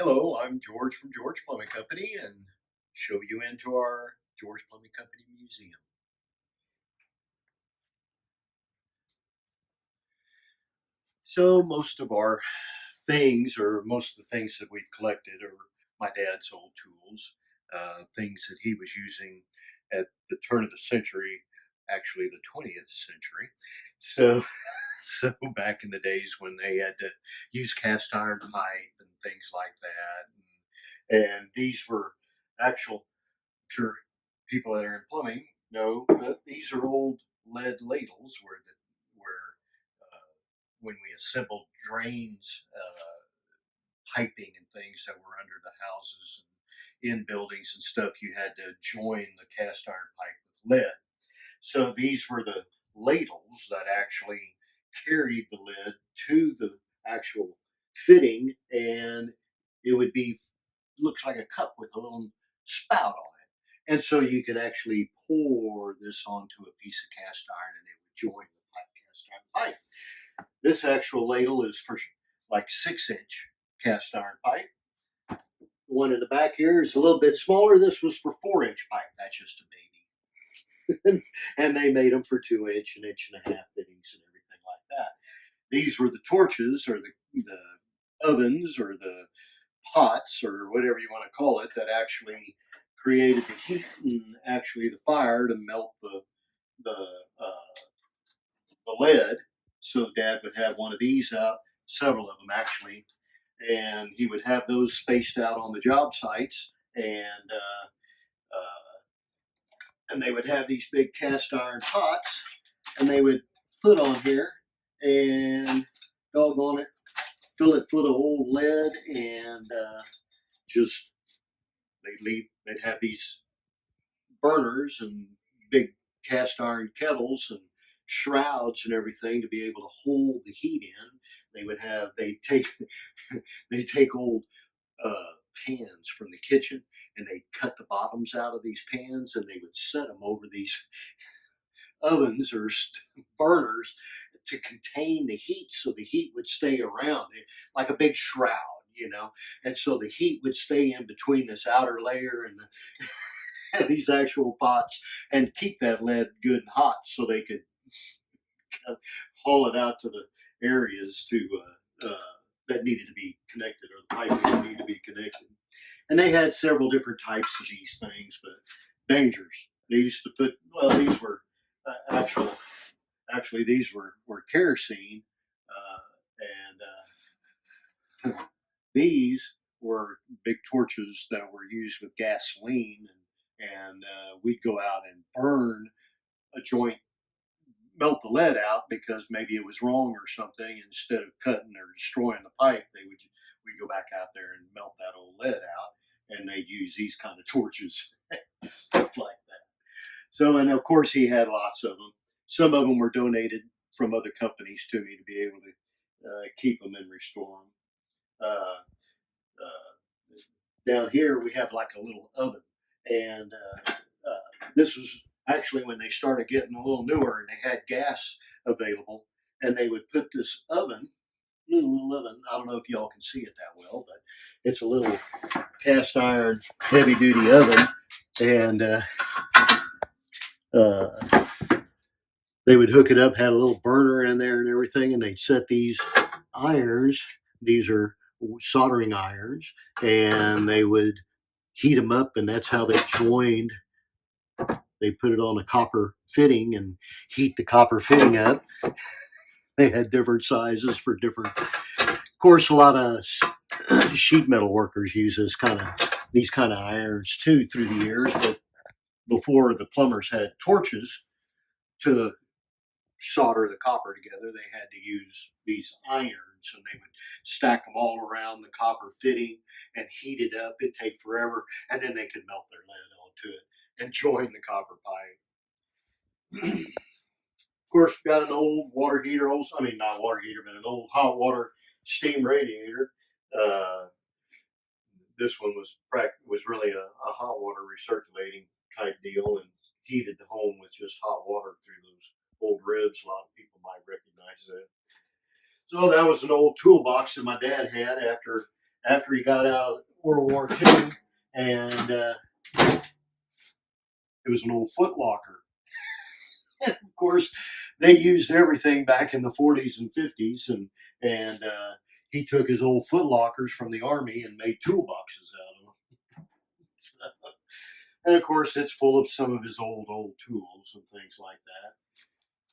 Hello, I'm George from George Plumbing Company and show you into our George Plumbing Company museum. So most of our things, or most of the things that we've collected, are my dad's old tools, things that he was using at the turn of the century, actually the 20th century. So, so back in the days when they had to use cast iron pipe and things like that, and these were actual. Sure, people that are in plumbing know that these are old lead ladles where when we assembled drains, piping and things that were under the houses and in buildings and stuff, you had to join the cast iron pipe with lead. So these were the ladles that actually carried the lead to the actual fitting, and it would be looks like a cup with a little spout on it. And so you could actually pour this onto a piece of cast iron and it would join the cast iron pipe. This actual ladle is for like 6-inch cast iron pipe. The one in the back here is a little bit smaller. This was for 4-inch pipe. That's just a baby. And they made them for 2-inch and inch and a half fittings and everything like that. These were the torches or the ovens or the pots or whatever you want to call it that actually created the heat and actually the fire to melt the the lead. So Dad would have one of these out, several of them actually, and he would have those spaced out on the job sites, and they would have these big cast iron pots, and they would put on here and doggone it, fill it full of old lead, and just they'd have these burners and big cast iron kettles and shrouds and everything to be able to hold the heat in. They take they take old uh, pans from the kitchen and they cut the bottoms out of these pans and they would set them over these ovens or burners to contain the heat so the heat would stay around it like a big shroud. And so the heat would stay in between this outer layer and these actual pots and keep that lead good and hot so they could haul it out to the areas that needed to be connected or the piping that needed to be connected. And they had several different types of these things, but dangers. They used to put, well, these were actually, these were kerosene, and these were big torches that were used with gasoline, and we'd go out and burn a joint, melt the lead out because maybe it was wrong or something. Instead of cutting or destroying the pipe, we'd go back out there and melt that old lead out, and they'd use these kind of torches, stuff like that. So, and of course, he had lots of them. Some of them were donated from other companies to me to be able to keep them and restore them. Down here, we have like a little oven, and this was actually when they started getting a little newer and they had gas available, and they would put this oven, little oven. I don't know if y'all can see it that well, but it's a little cast iron heavy duty oven, and uh, they would hook it up, had a little burner in there and everything, and they'd set these irons. These are soldering irons, and they would heat them up, and that's how they joined. They put it on a copper fitting and heat the copper fitting up. They had different sizes for different. Of course, a lot of sheet metal workers use these kind of irons too through the years. But before the plumbers had torches to solder the copper together, they had to use these irons, and they would stack them all around the copper fitting and heat it up. It'd take forever, and then they could melt their lead onto it and join the copper pipe. Of course, we got an old water heater, I mean, not water heater, but an old hot water steam radiator. Uh, this one was really a hot water recirculating type deal and heated the home with just hot water through those old ribs. A lot of people might recognize that. So that was an old toolbox that my dad had after he got out of World War II, and it was an old foot locker. Of course, they used everything back in the 40s and 50s, and he took his old foot lockers from the army and made toolboxes out of them. So, and of course, it's full of some of his old tools and things like that.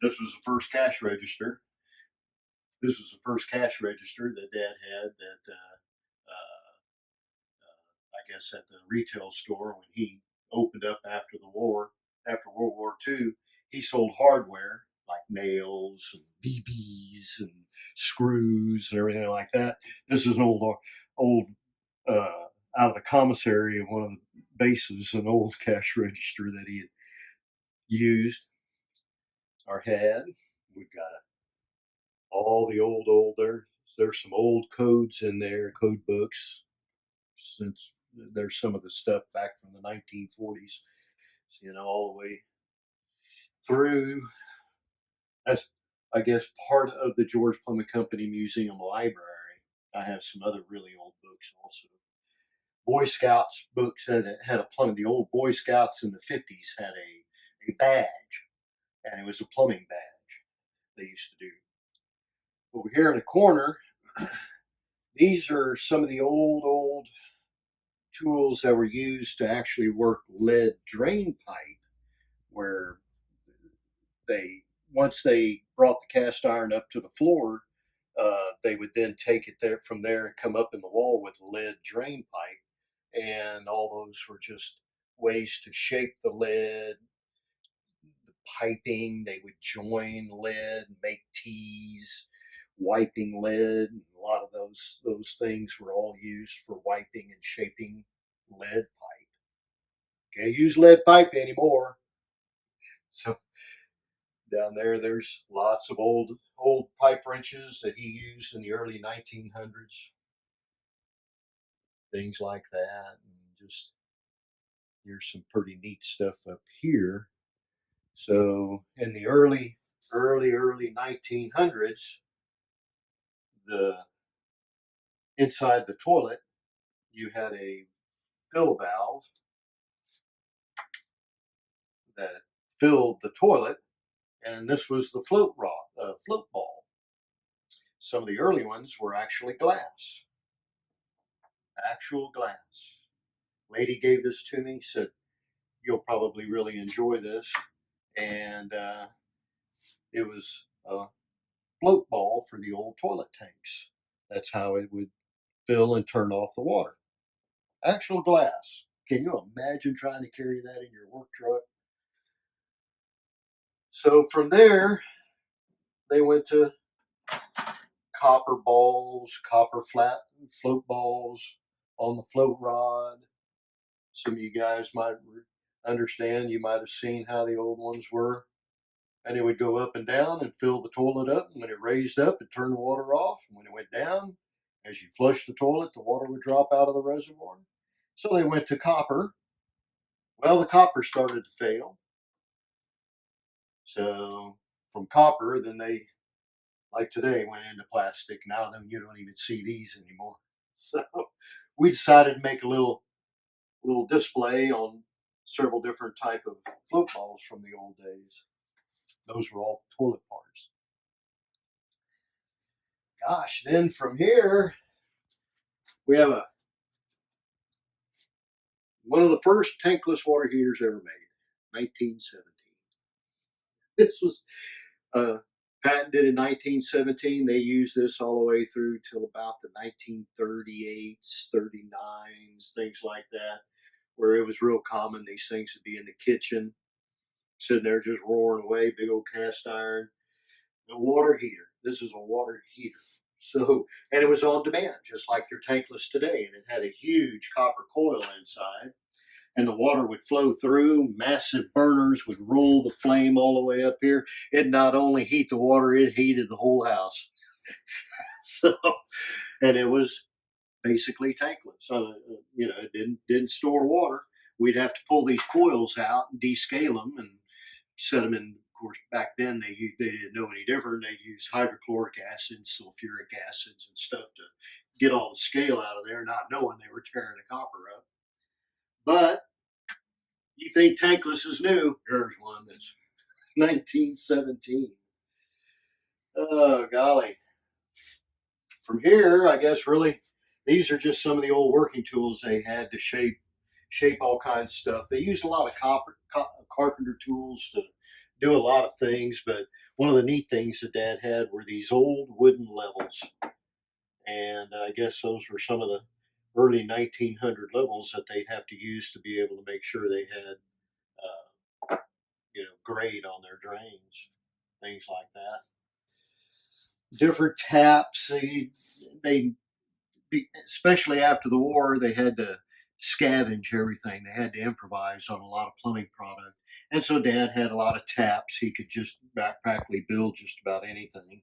This was the first cash register. This was the first cash register that Dad had that I guess at the retail store when he opened up after the war, after World War II. He sold hardware like nails and BBs and screws and everything like that. This is an old uh, out of the commissary of one of the bases, an old cash register that he had used or had. We've got all the old there's some old codes in there, code books, since there's some of the stuff back from the 1940s, all the way through. That's, I guess, part of the George Plummet Company Museum Library. I have some other really old books also. Boy Scouts books had a plumbing. The old Boy Scouts in the 50s had a badge, and it was a plumbing badge they used to do. Over here in the corner, these are some of the old tools that were used to actually work lead drain pipe, where they once they brought the cast iron up to the floor, they would then take it there from there and come up in the wall with lead drain pipe, and all those were just ways to shape the lead, the piping. They would join lead, make tees, wiping lead. And a lot of those things were all used for wiping and shaping lead pipe. Can't use lead pipe anymore. So down there, there's lots of old pipe wrenches that he used in the early 1900s, things like that. And just here's some pretty neat stuff up here. So in the early 1900s, the inside the toilet, you had a fill valve that filled the toilet, and this was the float ball. Some of the early ones were actually glass, actual glass. Lady gave this to me, said, "You'll probably really enjoy this." And it was a float ball for the old toilet tanks. That's how it would fill and turn off the water. Actual glass. Can you imagine trying to carry that in your work truck? So from there, they went to copper balls, copper flat float balls on the float rod. Some of you guys might understand, you might have seen how the old ones were. And it would go up and down and fill the toilet up. And when it raised up, it turned the water off. And when it went down, as you flushed the toilet, the water would drop out of the reservoir. So they went to copper. Well, the copper started to fail. So from copper, then they, like today, went into plastic. Now then you don't even see these anymore. So we decided to make a little display on several different type of float balls from the old days. Those were all toilet parts. Gosh, then from here we have one of the first tankless water heaters ever made, 1917. This was patented in 1917. They used this all the way through till about the 1938s, 39s, things like that, where it was real common these things would be in the kitchen, sitting there just roaring away, big old cast iron. The water heater. This is a water heater. So, and it was on demand, just like your tankless today. And it had a huge copper coil inside, and the water would flow through. Massive burners would roll the flame all the way up here. It not only heat the water, it heated the whole house. So, and it was basically tankless. So, it didn't store water. We'd have to pull these coils out and descale them and set them in course, back then they didn't know any different. They used hydrochloric acid, sulfuric acids, and stuff to get all the scale out of there, not knowing they were tearing the copper up. But you think Tankless is new? Here's one that's 1917. Oh golly! From here, I guess really, these are just some of the old working tools they had to shape all kinds of stuff. They used a lot of carpenter tools to do a lot of things, but one of the neat things that Dad had were these old wooden levels, and I guess those were some of the early 1900 levels that they'd have to use to be able to make sure they had, grade on their drains, things like that. Different taps. They especially after the war, they had to scavenge everything. They had to improvise on a lot of plumbing product. And so Dad had a lot of taps. He could just practically build just about anything.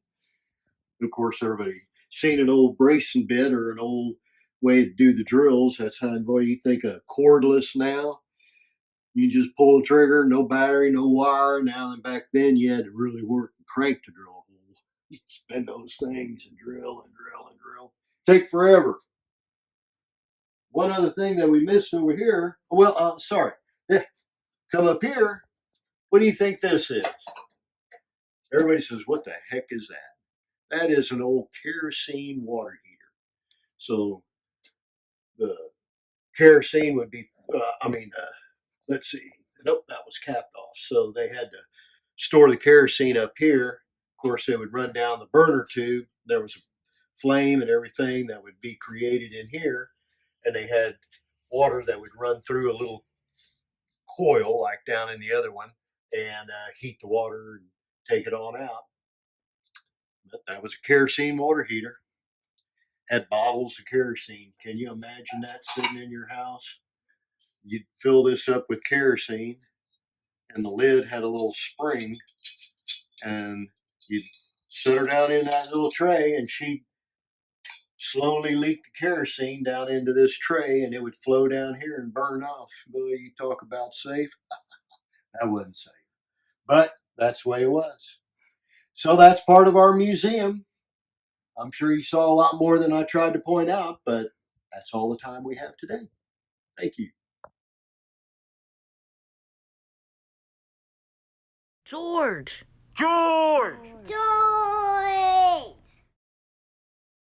Of course, everybody seen an old bracing bit or an old way to do the drills. That's how, boy, you think of cordless now. You just pull the trigger, no battery, no wire. Now and back then, you had to really work the crank to drill a hole. You'd spin those things and drill and drill and drill. Take forever. One other thing that we missed over here. Well, sorry. Come up here. What do you think this is? Everybody says, "What the heck is that?" That is an old kerosene water heater. So the kerosene would be. Let's see. Nope, that was capped off. So they had to store the kerosene up here. Of course, they would run down the burner tube. There was a flame and everything that would be created in here, and they had water that would run through a little coil like down in the other one and heat the water and take it on out. But that was a kerosene water heater. Had bottles of kerosene. Can you imagine that sitting in your house? You'd fill this up with kerosene, and the lid had a little spring, and you'd set her down in that little tray, and she'd slowly leak the kerosene down into this tray, and it would flow down here and burn off. Boy, you talk about safe. That wasn't safe. But that's the way it was. So that's part of our museum. I'm sure you saw a lot more than I tried to point out, but that's all the time we have today. Thank you. George! George! Joy!